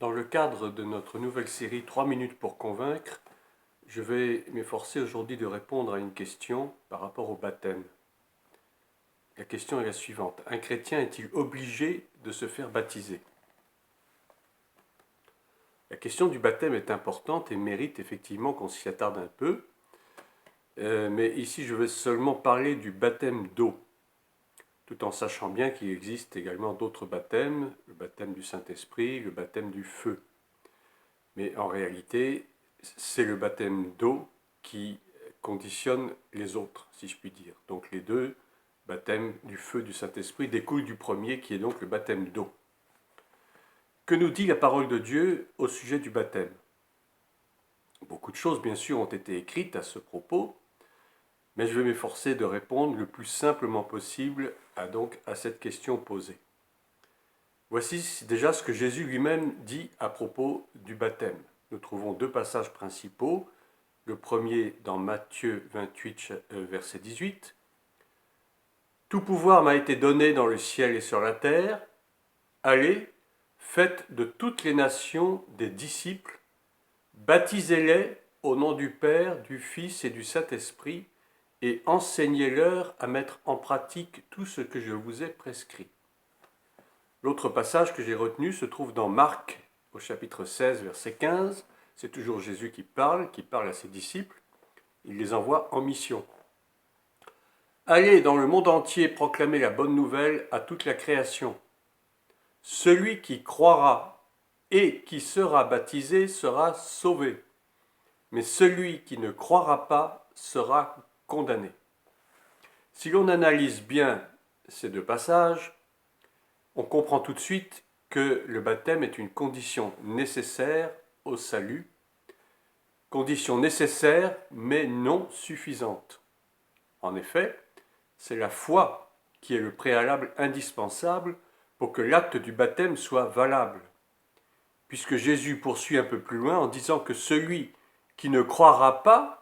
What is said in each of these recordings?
Dans le cadre de notre nouvelle série 3 minutes pour convaincre, je vais m'efforcer aujourd'hui de répondre à une question par rapport au baptême. La question est la suivante. Un chrétien est-il obligé de se faire baptiser? La question du baptême est importante et mérite effectivement qu'on s'y attarde un peu. Mais ici, je vais seulement parler du baptême d'eau, tout en sachant bien qu'il existe également d'autres baptêmes, le baptême du Saint-Esprit, le baptême du feu. Mais en réalité, c'est le baptême d'eau qui conditionne les autres, si je puis dire. Donc les deux baptêmes du feu du Saint-Esprit découlent du premier, qui est donc le baptême d'eau. Que nous dit la parole de Dieu au sujet du baptême? Beaucoup de choses, bien sûr, ont été écrites à ce propos, mais je vais m'efforcer de répondre le plus simplement possible à cette question posée. Voici déjà ce que Jésus lui-même dit à propos du baptême. Nous trouvons deux passages principaux. Le premier dans Matthieu 28, verset 18. « Tout pouvoir m'a été donné dans le ciel et sur la terre. Allez, faites de toutes les nations des disciples, baptisez-les au nom du Père, du Fils et du Saint-Esprit, et enseignez-leur à mettre en pratique tout ce que je vous ai prescrit. » L'autre passage que j'ai retenu se trouve dans Marc, au chapitre 16, verset 15. C'est toujours Jésus qui parle à ses disciples. Il les envoie en mission. « Allez dans le monde entier proclamer la bonne nouvelle à toute la création. Celui qui croira et qui sera baptisé sera sauvé, mais celui qui ne croira pas sera condamné. » Si l'on analyse bien ces deux passages, on comprend tout de suite que le baptême est une condition nécessaire au salut, condition nécessaire mais non suffisante. En effet, c'est la foi qui est le préalable indispensable pour que l'acte du baptême soit valable, puisque Jésus poursuit un peu plus loin en disant que celui qui ne croira pas,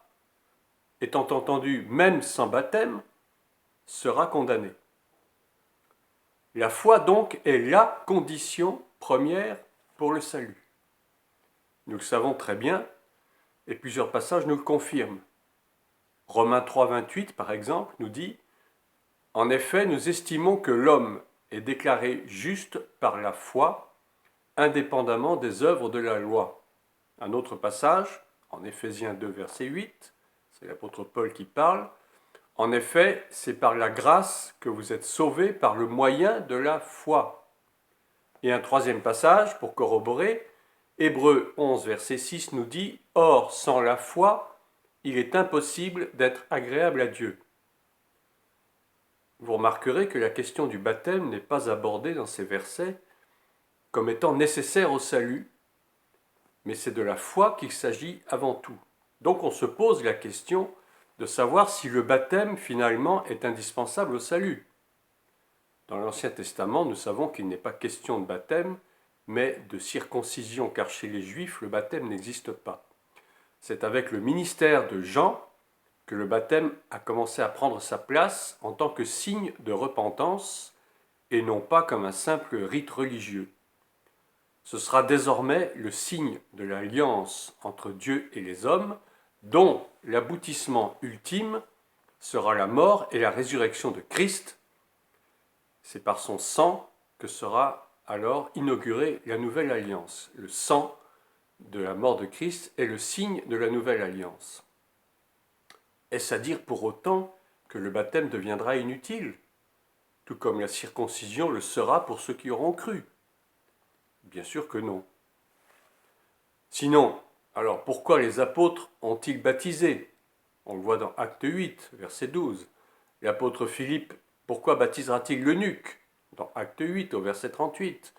étant entendu même sans baptême, sera condamné. La foi donc est la condition première pour le salut. Nous le savons très bien, et plusieurs passages nous le confirment. Romains 3, 28, par exemple, nous dit « En effet, nous estimons que l'homme est déclaré juste par la foi, indépendamment des œuvres de la loi. » Un autre passage, en Éphésiens 2, verset 8, c'est l'apôtre Paul qui parle, « En effet, c'est par la grâce que vous êtes sauvés par le moyen de la foi. » Et un troisième passage, pour corroborer, Hébreux 11, verset 6 nous dit « Or, sans la foi, il est impossible d'être agréable à Dieu. » Vous remarquerez que la question du baptême n'est pas abordée dans ces versets comme étant nécessaire au salut, mais c'est de la foi qu'il s'agit avant tout. Donc on se pose la question de savoir si le baptême finalement est indispensable au salut. Dans l'Ancien Testament, nous savons qu'il n'est pas question de baptême, mais de circoncision, car chez les Juifs, le baptême n'existe pas. C'est avec le ministère de Jean que le baptême a commencé à prendre sa place en tant que signe de repentance et non pas comme un simple rite religieux. Ce sera désormais le signe de l'alliance entre Dieu et les hommes, dont l'aboutissement ultime sera la mort et la résurrection de Christ. C'est par son sang que sera alors inaugurée la nouvelle alliance. Le sang de la mort de Christ est le signe de la nouvelle alliance. Est-ce à dire pour autant que le baptême deviendra inutile, tout comme la circoncision le sera pour ceux qui auront cru? Bien sûr que non. Sinon, alors pourquoi les apôtres ont-ils baptisé? On le voit dans Acte 8, verset 12. L'apôtre Philippe, pourquoi baptisera-t-il l'eunuque? Dans Acte 8, au verset 38.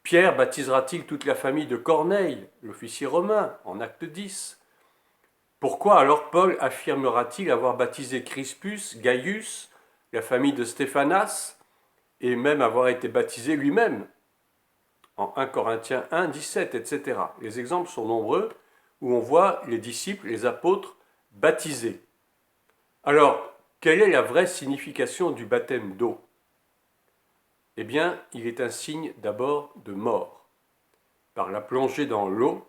Pierre baptisera-t-il toute la famille de Corneille, l'officier romain, en Acte 10? Pourquoi alors Paul affirmera-t-il avoir baptisé Crispus, Gaius, la famille de Stéphanas, et même avoir été baptisé lui-même en 1 Corinthiens 1, 17, etc. Les exemples sont nombreux où on voit les disciples, les apôtres, baptisés. Alors, quelle est la vraie signification du baptême d'eau? Eh bien, il est un signe d'abord de mort. par la plongée dans l'eau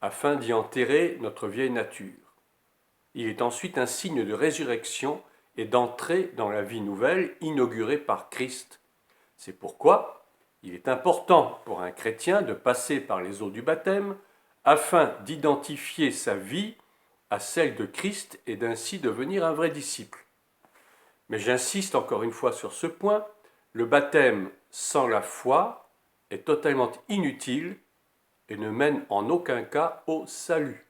afin d'y enterrer notre vieille nature. Il est ensuite un signe de résurrection et d'entrée dans la vie nouvelle inaugurée par Christ. C'est pourquoi il est important pour un chrétien de passer par les eaux du baptême afin d'identifier sa vie à celle de Christ et d'ainsi devenir un vrai disciple. Mais j'insiste encore une fois sur ce point, le baptême sans la foi est totalement inutile et ne mène en aucun cas au salut.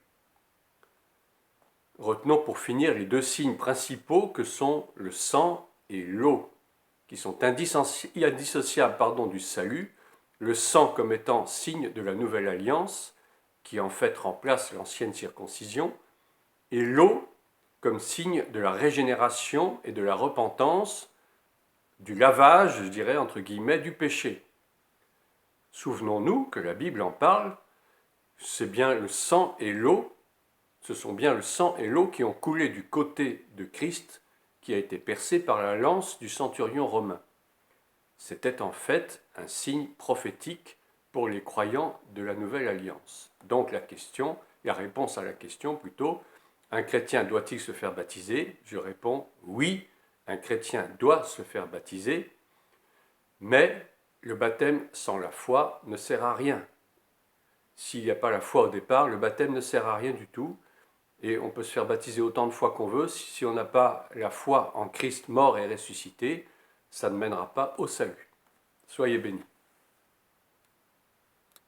Retenons pour finir les deux signes principaux que sont le sang et l'eau, qui sont indissociables du salut, le sang comme étant signe de la nouvelle alliance, qui en fait remplace l'ancienne circoncision, et l'eau comme signe de la régénération et de la repentance, du lavage, je dirais, entre guillemets, du péché. Souvenons-nous que la Bible en parle, c'est bien le sang et l'eau, ce sont bien le sang et l'eau qui ont coulé du côté de Christ, qui a été percé par la lance du centurion romain. C'était en fait un signe prophétique pour les croyants de la Nouvelle Alliance. Donc la réponse à la question plutôt, un chrétien doit-il se faire baptiser? Je réponds oui, un chrétien doit se faire baptiser, mais le baptême sans la foi ne sert à rien. S'il n'y a pas la foi au départ, le baptême ne sert à rien du tout, et on peut se faire baptiser autant de fois qu'on veut. Si on n'a pas la foi en Christ mort et ressuscité, ça ne mènera pas au salut. Soyez bénis.